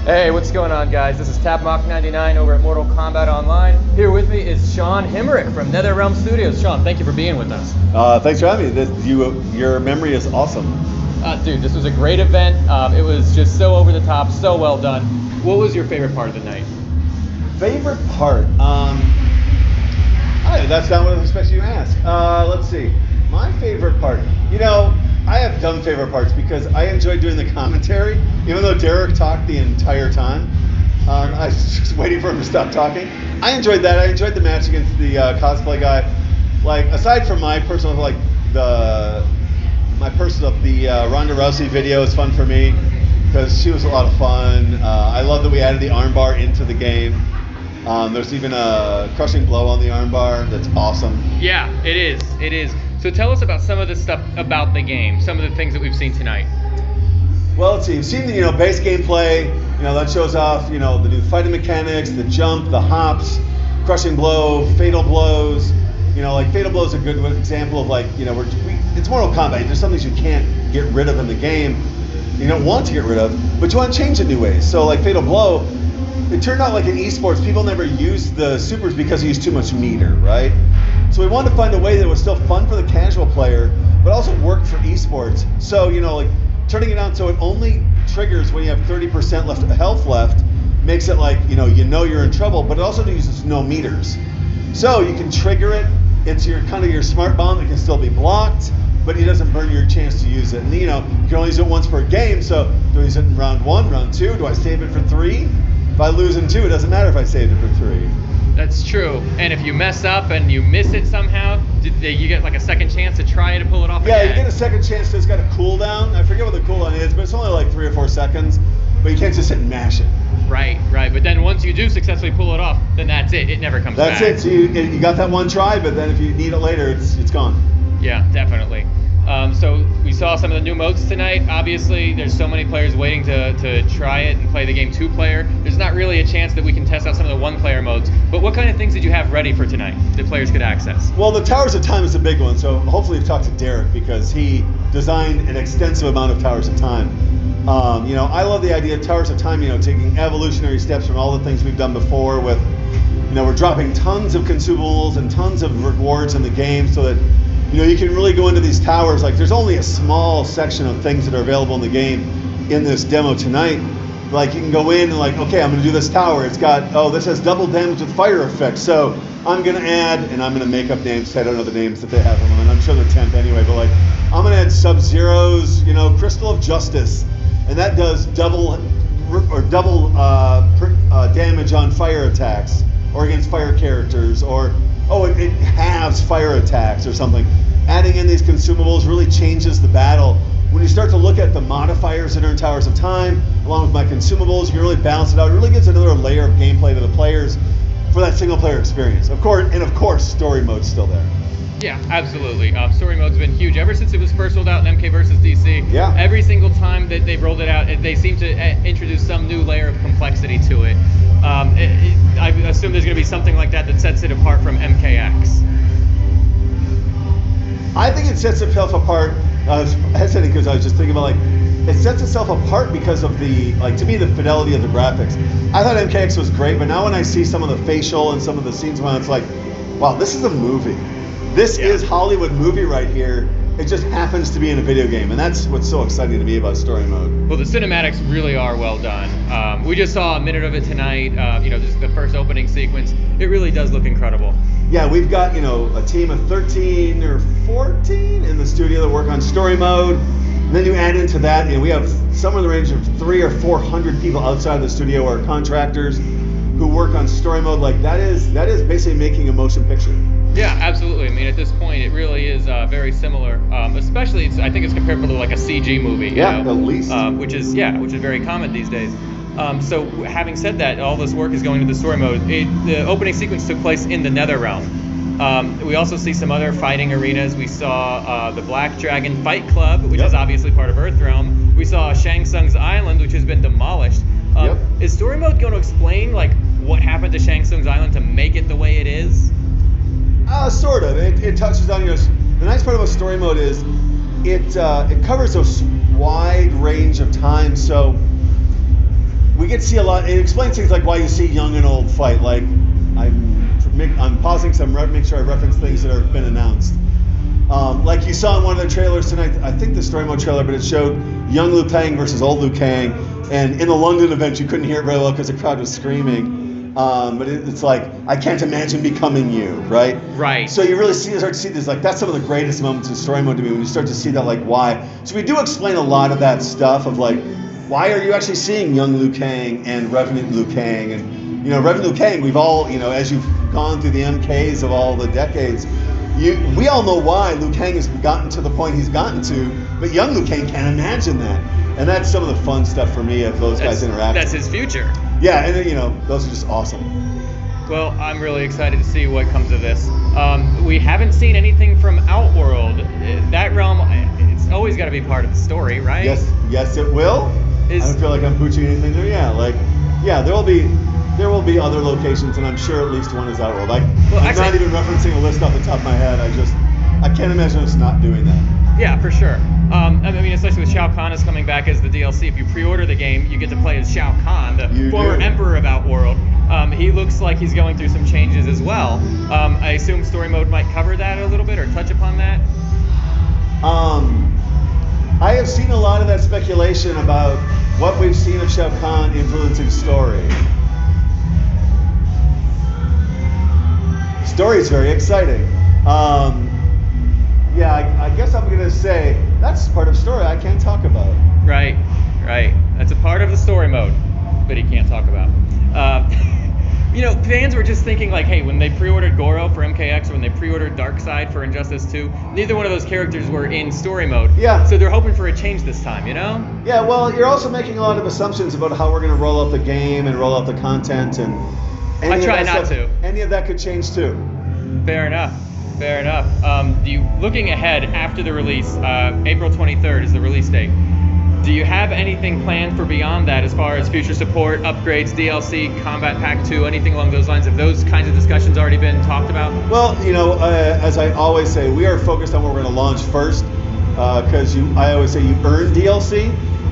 Hey, what's going on, guys? This is TapMock99 over at Mortal Kombat Online. Here with me is Shaun Himmerick from NetherRealm Studios. Shaun, thank you for being with us. Thanks for having me. Your memory is awesome. Dude, this was a great event. It was just so over the top, so well done. What was your favorite part of the night? Favorite part? That's not what I was expecting you to ask. Let's see. My favorite part. I have dumb favorite parts because I enjoy doing the commentary, even though Derek talked the entire time. I was just waiting for him to stop talking. I enjoyed that. I enjoyed the match against the cosplay guy. Like, aside from my personal, the Ronda Rousey video is fun for me because she was a lot of fun. I love that we added the armbar into the game. There's even a crushing blow on the armbar. That's awesome. Yeah, it is. It is. So tell us about some of the stuff about the game, some of the things that we've seen tonight. Well, let's see. You've seen the base gameplay. That shows off the new fighting mechanics, the jump, the hops, crushing blow, fatal blows. Fatal blow is a good example of it's Mortal Kombat. There's some things you can't get rid of in the game. You don't want to get rid of, but you want to change it new ways. So fatal blow, it turned out in esports, people never used the supers because they used too much meter, right? So we wanted to find a way that was still fun for the casual player, but also worked for esports. So, turning it on so it only triggers when you have 30% health left, makes it you're in trouble, but it also uses no meters. So you can trigger it into your smart bomb that can still be blocked, but it doesn't burn your chance to use it. And you can only use it once per game, so do I use it in round 1, round 2? Do I save it for 3? If I lose in 2, it doesn't matter if I saved it for 3. That's true. And if you mess up and you miss it somehow, you get a second chance to try it and pull it off again? Yeah, you get a second chance. It's got a cooldown. I forget what the cooldown is, but it's only 3 or 4 seconds. But you can't just sit and mash it. Right. But then once you do successfully pull it off, then that's it. It never comes back. That's it. So you got that one try, but then if you need it later, it's gone. Yeah, definitely. So we saw some of the new modes tonight. Obviously, there's so many players waiting to try it and play the game 2-player. There's not really a chance that we can test out some of the 1-player modes. But what kind of things did you have ready for tonight that players could access? Well, the Towers of Time is a big one. So hopefully you've talked to Derek because he designed an extensive amount of Towers of Time. I love the idea of Towers of Time, taking evolutionary steps from all the things we've done before with, we're dropping tons of consumables and tons of rewards in the game so that you can really go into these towers. There's only a small section of things that are available in the game in this demo tonight. You can go in and okay, I'm going to do this tower. It's got, this has double damage with fire effect. So I'm going to add, and I'm going to make up names. I don't know the names that they have on them, and I'm sure they're temp anyway. But I'm going to add Sub-Zero's, Crystal of Justice, and that does double damage on fire attacks or against fire characters, or it halves fire attacks or something. Adding in these consumables really changes the battle. When you start to look at the modifiers that are in Towers of Time, along with my consumables, you can really balance it out. It really gives another layer of gameplay to the players for that single player experience. Of course, story mode's still there. Yeah, absolutely. Story mode's been huge ever since it was first rolled out in MK vs. DC. Yeah. Every single time that they've rolled it out, they seem to introduce some new layer of complexity to it. I assume there's going to be something like that sets it apart from MKX. I think it sets itself apart. I was hesitating because I was just thinking about it sets itself apart because of the to me the fidelity of the graphics. I thought MKX was great, but now when I see some of the facial and some of the scenes, it's wow, this is a movie. This is Hollywood movie right here. It just happens to be in a video game, and that's what's so exciting to me about story mode. Well, the cinematics really are well done. We just saw a minute of it tonight. Just the first opening sequence. It really does look incredible. Yeah, we've got a team of 13 or 14 in the studio that work on story mode. And then you add into that, we have somewhere in the range of 300 or 400 people outside the studio or contractors who work on story mode. That is basically making a motion picture. Yeah, absolutely. I mean, at this point, it really is very similar. Especially, I think it's comparable to a CG movie. At least. Which is very common these days. So having said that, all this work is going into the story mode. The opening sequence took place in the NetherRealm. We also see some other fighting arenas. We saw the Black Dragon Fight Club, which is obviously part of Earthrealm. We saw Shang Tsung's Island, which has been demolished. Is story mode going to explain what happened to Shang Tsung's Island to make it the way it is? Sort of. It touches on the nice part about story mode is it covers a wide range of time. So we get to see a lot. It explains things like why you see young and old fight. Like I'm pausing so make sure I reference things that have been announced. Like you saw in one of the trailers tonight, I think the story mode trailer, but it showed young Liu Kang versus old Liu Kang. And in the London event, you couldn't hear it very well because the crowd was screaming. But it's like, I can't imagine becoming you, right? Right. So you really start to see this, like, that's some of the greatest moments in story mode to me, when you start to see that, like, why. So we do explain a lot of that stuff of, like, why are you actually seeing young Liu Kang and Revenant Liu Kang? And, Revenant Liu Kang, we've all, as you've gone through the MKs of all the decades, we all know why Liu Kang has gotten to the point he's gotten to, but young Liu Kang can't imagine that. And that's some of the fun stuff for me of those guys interacting. That's his future. Yeah, and those are just awesome. Well, I'm really excited to see what comes of this. We haven't seen anything from Outworld. That realm, it's always got to be part of the story, right? Yes, it will. I don't feel like I'm pooching anything there. Yeah, there will be other locations, and I'm sure at least one is Outworld. I'm not even referencing a list off the top of my head. I can't imagine us not doing that. Yeah, for sure. I mean, especially with Shao Kahn is coming back as the DLC. If you pre-order the game, you get to play as Shao Kahn, the former Emperor of Outworld. He looks like he's going through some changes as well. I assume story mode might cover that a little bit or touch upon that. I have seen a lot of that speculation about what we've seen of Shao Kahn influencing story. Story is very exciting. I guess I'm going to say that's part of story I can't talk about. Right. That's a part of the story mode, but he can't talk about. Fans were just thinking like, hey, when they pre-ordered Goro for MKX or when they pre-ordered Darkseid for Injustice 2, neither one of those characters were in story mode. Yeah. So they're hoping for a change this time, Yeah, well, you're also making a lot of assumptions about how we're going to roll out the game and roll out the content, and I try not to. Any of that could change too. Fair enough. Looking ahead after the release, April 23rd is the release date. Do you have anything planned for beyond that as far as future support, upgrades, DLC, Combat Pack 2, anything along those lines? Have those kinds of discussions already been talked about? Well, as I always say, we are focused on what we're going to launch first, because I always say you earn DLC.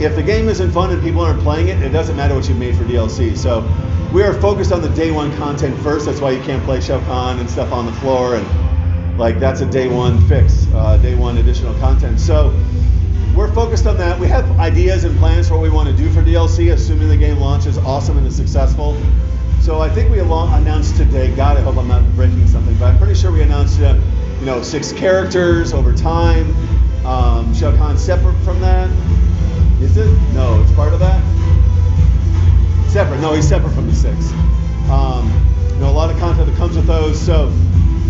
If the game isn't fun and people aren't playing it, it doesn't matter what you've made for DLC. So we are focused on the day one content first. That's why you can't play Shao Kahn and stuff on the floor, and that's a day one fix, day one additional content. So we're focused on that. We have ideas and plans for what we want to do for DLC, assuming the game launches awesome and is successful. So I think we announced today, God, I hope I'm not breaking something, but I'm pretty sure we announced 6 characters over time. Shao Kahn separate from that. Is it? No, it's part of that? Separate. No, he's separate from the 6. A lot of content that comes with those. So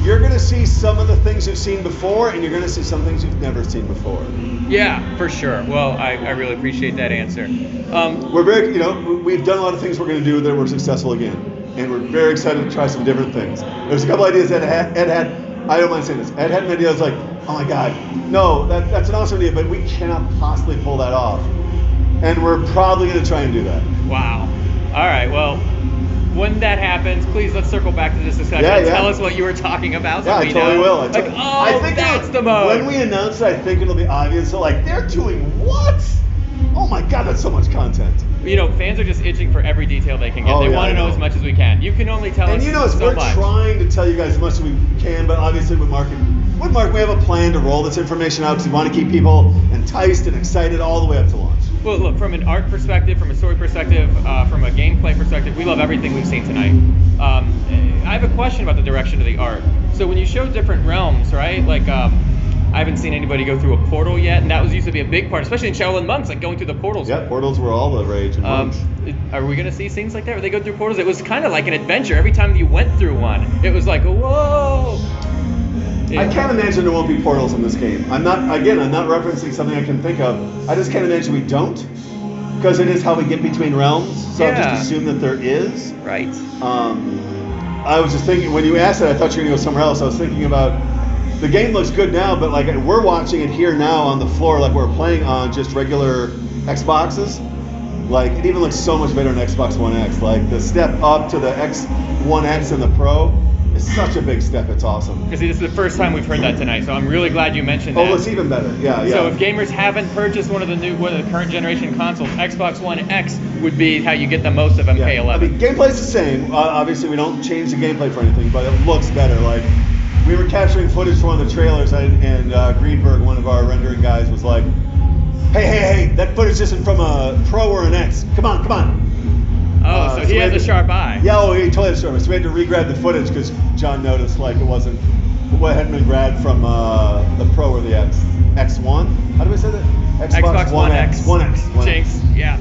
you're going to see some of the things you've seen before, and you're going to see some things you've never seen before. Yeah, for sure. Well, I really appreciate that answer. We're very, we've done a lot of things we're going to do that were successful again, and we're very excited to try some different things. There's a couple ideas that Ed had. I don't mind saying this. Ed had an idea. I was like, oh my God, no, that's an awesome idea, but we cannot possibly pull that off, and we're probably going to try and do that. Wow. All right. Well, when that happens, please let's circle back to this discussion and tell us what you were talking about. So I totally will. I think that's the mode. When we announce it, I think it'll be obvious. So they're doing what? Oh my God, that's so much content. Fans are just itching for every detail they can get. They want to know as much as we can. You can only tell us so much. We're trying to tell you guys as much as we can, but obviously with Mark, we have a plan to roll this information out because we want to keep people enticed and excited all the way up to launch. Well, look, from an art perspective, from a story perspective, from a gameplay perspective, we love everything we've seen tonight. I have a question about the direction of the art. So when you show different realms, right? I haven't seen anybody go through a portal yet, and that used to be a big part, especially in Shaolin Monks, going through the portals. Yeah, portals were all the rage in Monks. Are we going to see scenes like that where they go through portals? It was kind of like an adventure. Every time you went through one, it was like, whoa! I can't imagine there won't be portals in this game. I'm not referencing something I can think of. I just can't imagine we don't, because it is how we get between realms. So I'll just assume that there is. Right. I was just thinking, when you asked that, I thought you were going to go somewhere else. I was thinking about, the game looks good now, but we're watching it here now on the floor, we're playing on just regular Xboxes. It even looks so much better on Xbox One X. The step up to the X1X and the Pro It's such a big step. It's awesome. Because this is the first time we've heard that tonight, so I'm really glad you mentioned that. Oh, it's even better. Yeah. So if gamers haven't purchased one of the current generation consoles, Xbox One X would be how you get the most of MK11. I mean, gameplay's the same. Obviously, we don't change the gameplay for anything, but it looks better. Like, we were capturing footage for one of the trailers, and Greenberg, one of our rendering guys, was like, hey, that footage isn't from a Pro or an X. Come on. Oh, so he has a sharp eye. Yeah, he totally has a sharp eye. So we had to re-grab the footage because John noticed like it hadn't been grabbed from the Pro or the X1. How do we say that? Xbox One X. One X. Jinx, yeah.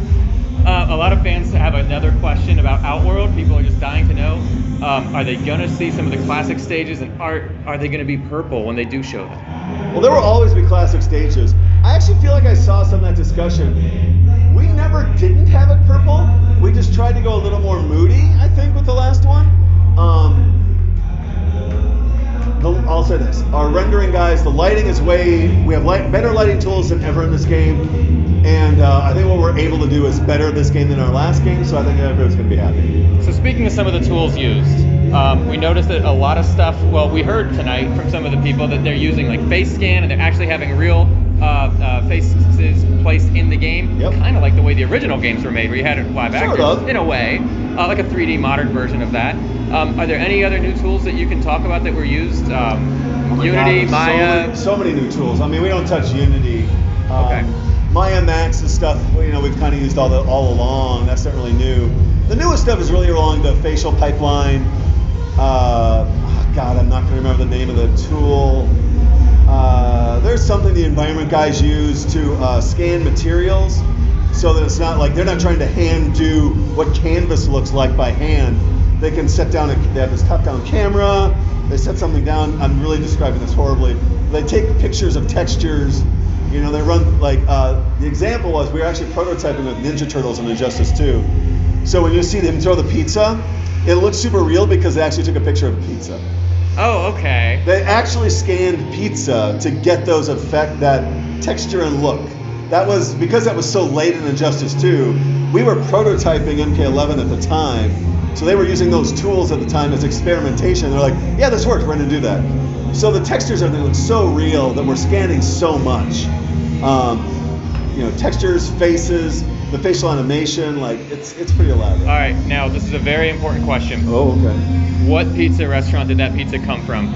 A lot of fans have another question about Outworld. People are just dying to know, are they going to see some of the classic stages, and are they going to be purple when they do show them? Well, there will always be classic stages. I actually feel like I saw some of that discussion. We never didn't have it purple. We just tried to go a little more moody, I think, with the last one. I'll say this. Our rendering guys, the lighting is we have better lighting tools than ever in this game. And I think what we're able to do is better this game than our last game, so I think everybody's going to be happy. So speaking of some of the tools used, we noticed that a lot of stuff, we heard tonight from some of the people that they're using like face scan, and they're actually having real faces placed in the game, kind of like the way the original games were made, where you had live actors, in a way, like a 3D modern version of that. Are there any other new tools that you can talk about that were used? Unity, Maya? So many new tools. I mean, we don't touch Unity. Okay. Maya Max is stuff we've kind of used all along. That's not really new. The newest stuff is really along the facial pipeline. God, I'm not going to remember the name of the tool. There's something the environment guys use to scan materials, so that it's not like they're not trying to hand do what canvas looks like by hand. They can set down. They have this top-down camera. They set something down. I'm really describing this horribly. They take pictures of textures. They run like the example was we were actually prototyping with Ninja Turtles and Injustice 2. So when you see them throw the pizza, it looks super real because they actually took a picture of a pizza. Oh, okay. They actually scanned pizza to get that texture and look. Because that was so late in Injustice 2, we were prototyping MK11 at the time, so they were using those tools at the time as experimentation. They're like, yeah, this works, we're going to do that. So the textures, everything looks so real that we're scanning so much. Textures, faces, the facial animation, it's pretty elaborate. All right, now this is a very important question. Oh, okay. What pizza restaurant did that pizza come from?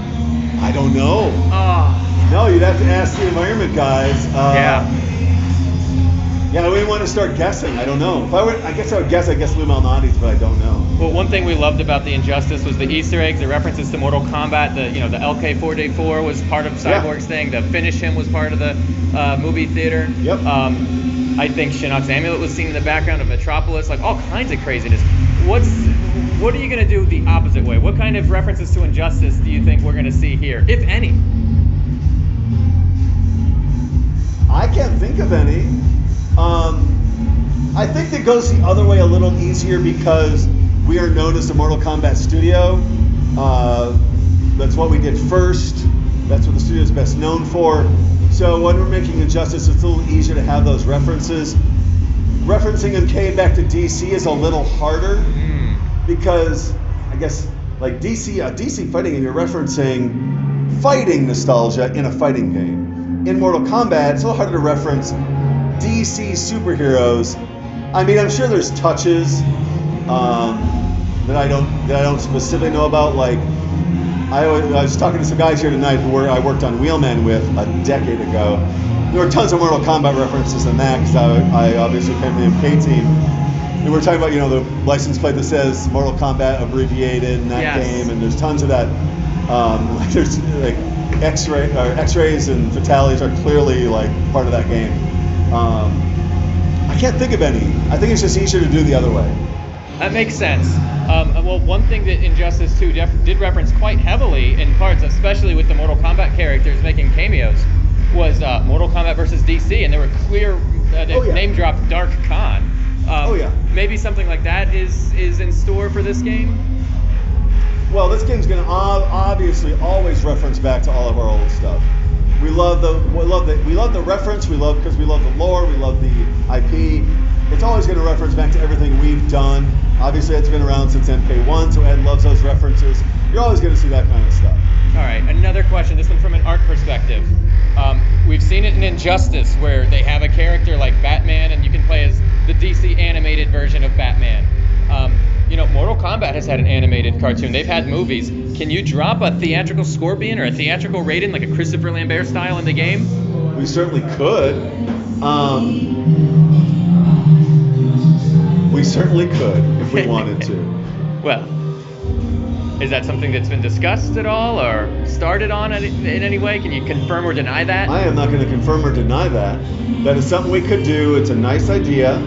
I don't know. No, you'd have to ask the environment guys. Yeah, we want to start guessing. I don't know. I guess I would guess Lou Malnati's, but I don't know. Well, one thing we loved about the Injustice was the Easter eggs, the references to Mortal Kombat. The LK4J4 was part of Cyborg's thing. The Finish Him was part of the movie theater. Yep. I think Shinnok's amulet was seen in the background of Metropolis. Like all kinds of craziness. What are you going to do the opposite way? What kind of references to Injustice do you think we're going to see here, if any? I can't think of any. I think it goes the other way a little easier because we are known as the Mortal Kombat studio. That's what we did first. That's what the studio is best known for. So when we're making Injustice, it's a little easier to have those references. Referencing MK back to DC is a little harder because I guess like DC fighting, and you're referencing fighting nostalgia in a fighting game. In Mortal Kombat, it's a little harder to reference DC superheroes. I mean, I'm sure there's touches that I don't specifically know about. Like I was talking to some guys here tonight who I worked on Wheelman with a decade ago. There were tons of Mortal Kombat references in that because I obviously came from the MK team. And we were talking about the license plate that says Mortal Kombat abbreviated in that game, and there's tons of that. There's like X-rays and fatalities are clearly like part of that game. I can't think of any. I think it's just easier to do the other way. That makes sense. Well, one thing that Injustice 2 did reference quite heavily in parts, especially with the Mortal Kombat characters making cameos, was Mortal Kombat versus DC, and there were clear name drop Dark Khan. Maybe something like that is in store for this game. Well, this game's going to obviously always reference back to all of our old stuff. We love the reference. Because we love the lore. We love the IP. It's always going to reference back to everything we've done. Obviously, Ed's been around since MK1, so Ed loves those references. You're always going to see that kind of stuff. All right, another question, this one from an art perspective. We've seen it in Injustice where they have a character like Batman and you can play as the DC animated version of Batman. Mortal Kombat has had an animated cartoon. They've had movies. Can you drop a theatrical Scorpion or a theatrical Raiden, like a Christopher Lambert style in the game? We certainly could. We certainly could if we wanted to. Well, is that something that's been discussed at all or started on in any way? Can you confirm or deny that? I am not going to confirm or deny that. That is something we could do. It's a nice idea.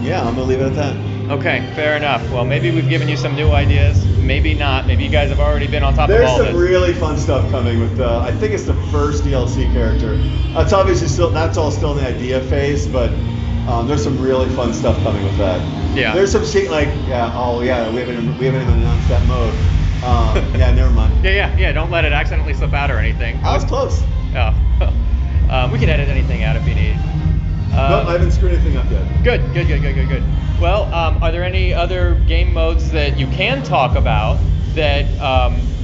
Yeah, I'm going to leave it at that. Okay, fair enough. Well, maybe we've given you some new ideas. Maybe not. Maybe you guys have already been on top of all this. There's some really fun stuff coming with I think it's the first DLC character. That's obviously that's all still in the idea phase, but there's some really fun stuff coming with that. Yeah. There's some we haven't even announced that mode. Yeah, never mind. Yeah. Don't let it accidentally slip out or anything. I was close. Oh. We can edit anything out if you need. Nope, I haven't screwed anything up yet. Good. Well, are there any other game modes that you can talk about that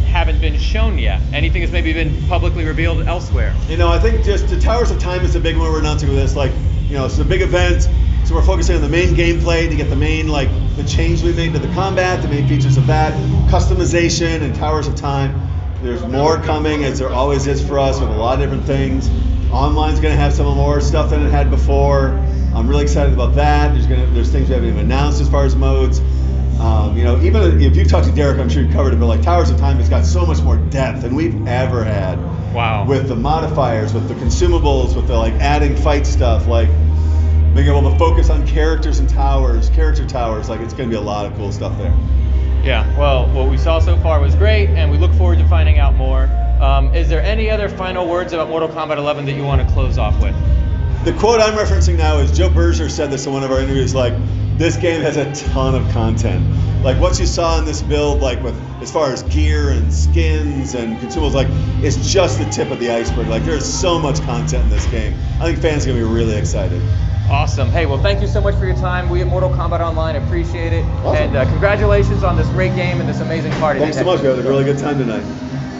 haven't been shown yet? Anything that's maybe been publicly revealed elsewhere? I think just the Towers of Time is the big one we're announcing with this. It's a big event, so we're focusing on the main gameplay to get the main, the change we made to the combat, the main features of that, customization, and Towers of Time. There's more coming, as there always is for us, with a lot of different things. Online's going to have some more stuff than it had before. I'm really excited about that. There's things we haven't even announced as far as modes. Even if you've talked to Derek, I'm sure you've covered it, but Towers of Time has got so much more depth than we've ever had. Wow. With the modifiers, with the consumables, with the adding fight stuff, being able to focus on characters and character towers. It's going to be a lot of cool stuff there. Yeah, well, what we saw so far was great, and we look forward to finding out more. Is there any other final words about Mortal Kombat 11 that you want to close off with? The quote I'm referencing now is Joe Berger said this in one of our interviews, this game has a ton of content. What you saw in this build, with as far as gear and skins and consumables, it's just the tip of the iceberg. There's so much content in this game. I think fans are going to be really excited. Awesome. Hey, well, thank you so much for your time. We at Mortal Kombat Online appreciate it. Awesome. And congratulations on this great game and this amazing party. Thanks so much. We had a really good time tonight.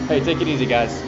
Hey, take it easy, guys.